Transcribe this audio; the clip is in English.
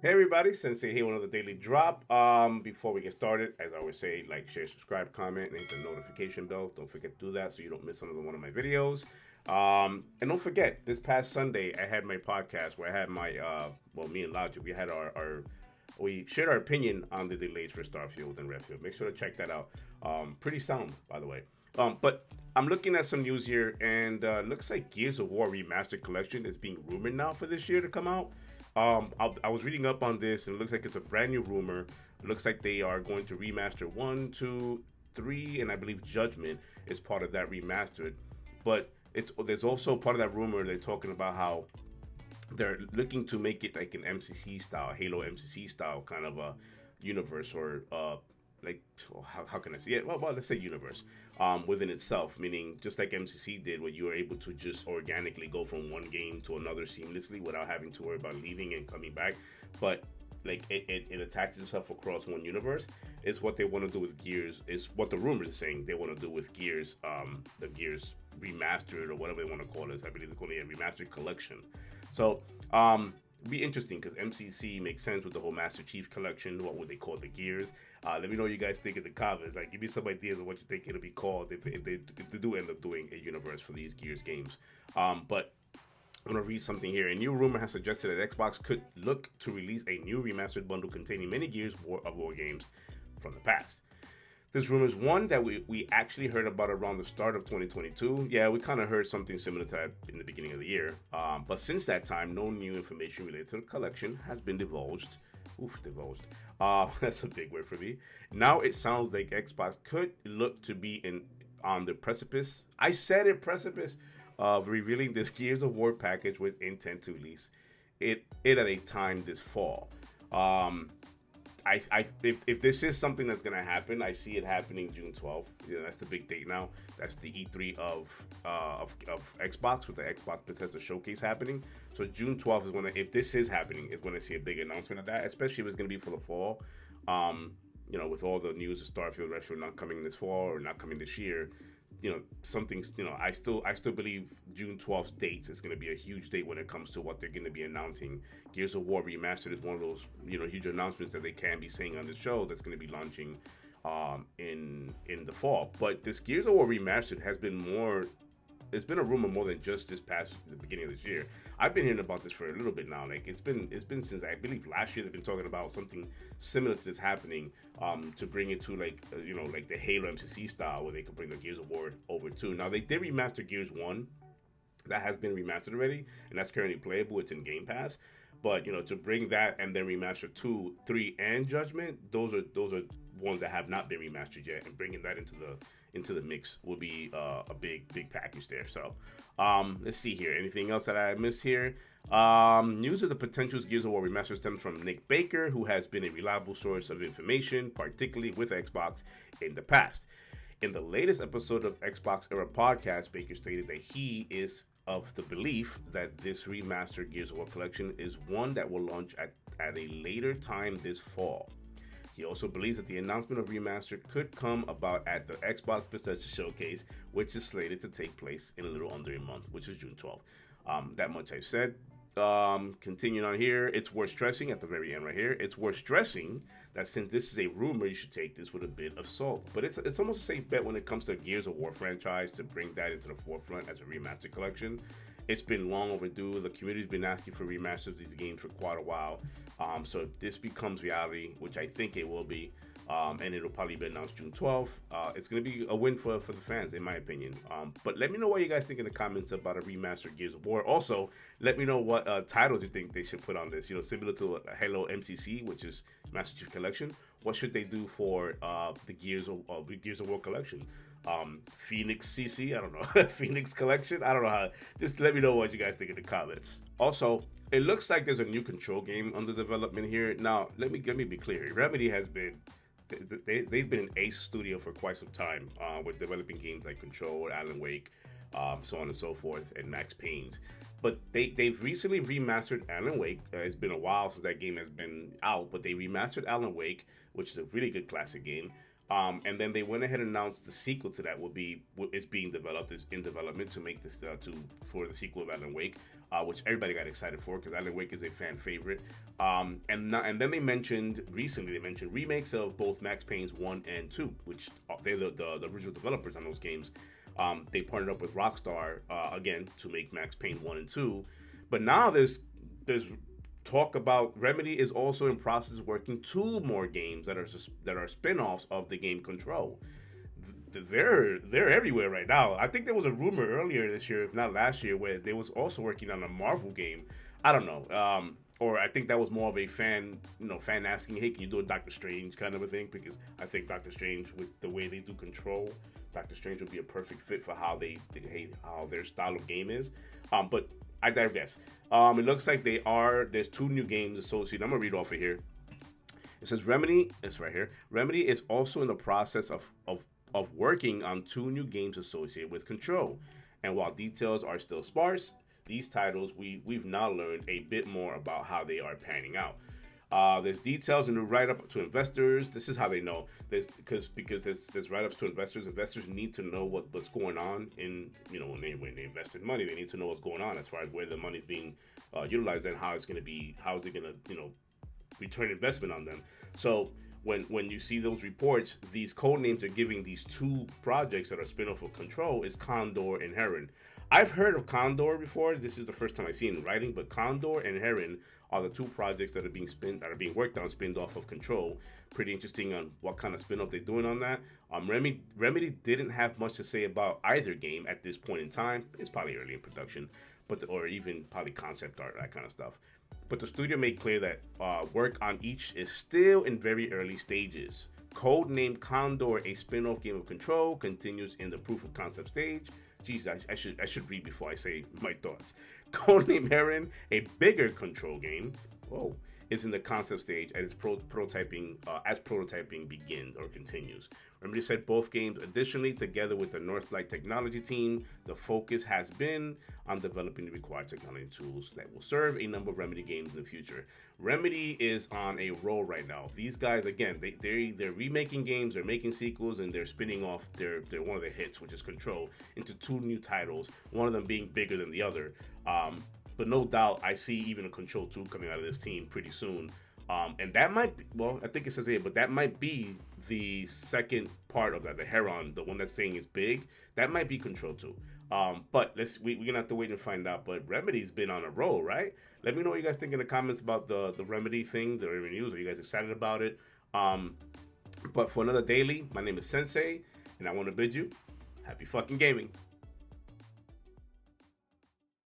Hey everybody, Sensei here with another daily drop. Before we get started, as I always say, like, share, subscribe, comment, and hit the notification bell. Don't forget to do that so you don't miss another one of my videos. And don't forget, this past Sunday I had my podcast where I had my me and Logic, we had our we shared our opinion on the delays for Starfield and Redfield. Make sure to check that out. Pretty sound, by the way. But I'm looking at some news here, and looks like Gears of War Remastered Collection is being rumored now for this year to come out. I was reading up on this, and it looks like it's a brand new rumor. It looks like they are going to remaster 1, 2, 3, and I believe Judgment is part of that remastered. But there's also part of that rumor they're talking about how they're looking to make it like an MCC style, Halo MCC style kind of a universe, or like, how can I say it? Well, let's say universe within itself, meaning just like MCC did, where you were able to just organically go from one game to another seamlessly without having to worry about leaving and coming back. But like it attaches itself across one universe is what they want to do with Gears, is what the rumors are saying they want to do with Gears, the Gears remastered or whatever they want to call it. I believe they're calling it a remastered collection. So be interesting because MCC makes sense with the whole Master Chief collection. What would they call the Gears? Let me know what you guys think in the comments. Like, give me some ideas of what you think it'll be called if they do end up doing a universe for these Gears games. But I'm going to read something here. A new rumor has suggested that Xbox could look to release a new remastered bundle containing many Gears of War games from the past. This rumor is one that we actually heard about around the start of 2022. Yeah, we kind of heard something similar to that in the beginning of the year. But since that time, no new information related to the collection has been divulged. Divulged. That's a big word for me. Now it sounds like Xbox could look to be on the precipice. I said it, precipice of revealing this Gears of War package with intent to release it at a time this fall. If this is something that's gonna happen, I see it happening June 12th. That's the big date now. That's the E3 of Xbox, with the Xbox Bethesda showcase happening. So June 12th is if this is happening, is when I see a big announcement of that. Especially if it's gonna be for the fall. With all the news of Starfield, Redfield not coming this fall or not coming this year. Something's, I still believe June 12th date is going to be a huge date when it comes to what they're going to be announcing. Gears of War Remastered is one of those, huge announcements that they can be saying on the show that's going to be launching in the fall. But this Gears of War Remastered has been more, it's been a rumor more than just this past the beginning of this year. I've been hearing about this for a little bit now. Like, it's been since, I believe, last year they've been talking about something similar to this happening, to bring it to like the Halo MCC style, where they could bring the Gears of War over too. Now they did remaster Gears 1. That has been remastered already, and that's currently playable. It's in Game Pass. But to bring that and then remaster 2, 3, and Judgment, those are ones that have not been remastered yet, and bringing that into the mix will be a big package there. So let's see here. Anything else that I missed here? News of the potential Gears of War remaster stems from Nick Baker, who has been a reliable source of information, particularly with Xbox in the past. In the latest episode of Xbox Era Podcast, Baker stated that he is of the belief that this remastered Gears of War collection is one that will launch at a later time this fall. He also believes that the announcement of remaster could come about at the Xbox Bethesda showcase, which is slated to take place in a little under a month, which is June 12th. That much I've said. Continuing on here, it's worth stressing at the very end right here. It's worth stressing that since this is a rumor, you should take this with a bit of salt. But it's almost a safe bet when it comes to Gears of War franchise to bring that into the forefront as a remastered collection. It's been long overdue. The community's been asking for remasters of these games for quite a while. So if this becomes reality, which I think it will be, and it'll probably be announced June 12th. It's going to be a win for the fans, in my opinion. But let me know what you guys think in the comments about a remastered Gears of War. Also, let me know what titles you think they should put on this. Similar to Halo MCC, which is Master Chief Collection. What should they do for the Gears of War collection? Phoenix CC, I don't know. Phoenix Collection, I don't know how. Just let me know what you guys think in the comments. Also, it looks like there's a new Control game under development here. Now, let me be clear. Remedy has been they've been an ace studio for quite some time, with developing games like Control, Alan Wake, so on and so forth, and Max Payne's. But they've recently remastered Alan Wake. It's been a while since that game has been out, but they remastered Alan Wake, which is a really good classic game. And then they went ahead and announced the sequel to that is being developed, is in development to make this for the sequel of Alan Wake, which everybody got excited for because Alan Wake is a fan favorite. And then they mentioned remakes of both Max Payne's 1 and 2, which they're the original developers on those games. They partnered up with Rockstar again to make Max Payne 1 and 2, but now there's talk about Remedy is also in process of working 2 more games that are spin-offs of the game Control. They're everywhere right now. I think there was a rumor earlier this year, if not last year, where they was also working on a Marvel game. I don't know. Or I think that was more of a fan asking, hey, can you do a Doctor Strange kind of a thing? Because I think Doctor Strange, with the way they do Control, Doctor Strange would be a perfect fit for how how their style of game is. But I digress. It looks like there's 2 new games associated. I'm gonna read off of here. It says Remedy, it's right here. Remedy is also in the process of working on 2 new games associated with Control. And while details are still sparse, these titles we've now learned a bit more about how they are panning out. There's details in the write-up to investors. This is how they know. Because there's write-ups to investors. Investors need to know what's going on in when they invest in money. They need to know what's going on as far as where the money's being utilized and how is it gonna return investment on them. So when you see those reports, these code names they're giving these 2 projects that are spin-off of Control is Condor and Heron. I've heard of Condor before. This is the first time I see it in writing, but Condor and Heron are the 2 projects that are being worked on, spinned off of Control. Pretty interesting on what kind of spin-off they're doing on that. Remedy didn't have much to say about either game at this point in time. It's probably early in production, or even probably concept art, that kind of stuff. But the studio made clear that work on each is still in very early stages. Codenamed Condor, a spin-off game of Control, continues in the proof of concept stage. Jeez, I should read before I say my thoughts. Codenamed Heron, a bigger Control game, is in the concept stage as prototyping begins or continues. Remedy said both games, additionally, together with the Northlight technology team, the focus has been on developing the required technology tools that will serve a number of Remedy games in the future. Remedy is on a roll right now. These guys, again, they're remaking games, they're making sequels, and they're spinning off their one of their hits, which is Control, into 2 new titles. One of them being bigger than the other. But no doubt, I see even a Control 2 coming out of this team pretty soon. And that might be, I think it says here, but that might be the second part of that, the Heron, the one that's saying it's big. That might be Control 2. But we're going to have to wait and find out. But Remedy's been on a roll, right? Let me know what you guys think in the comments about the Remedy thing, the Remedy news. Are you guys excited about it? But for another daily, my name is Sensei, and I want to bid you happy fucking gaming.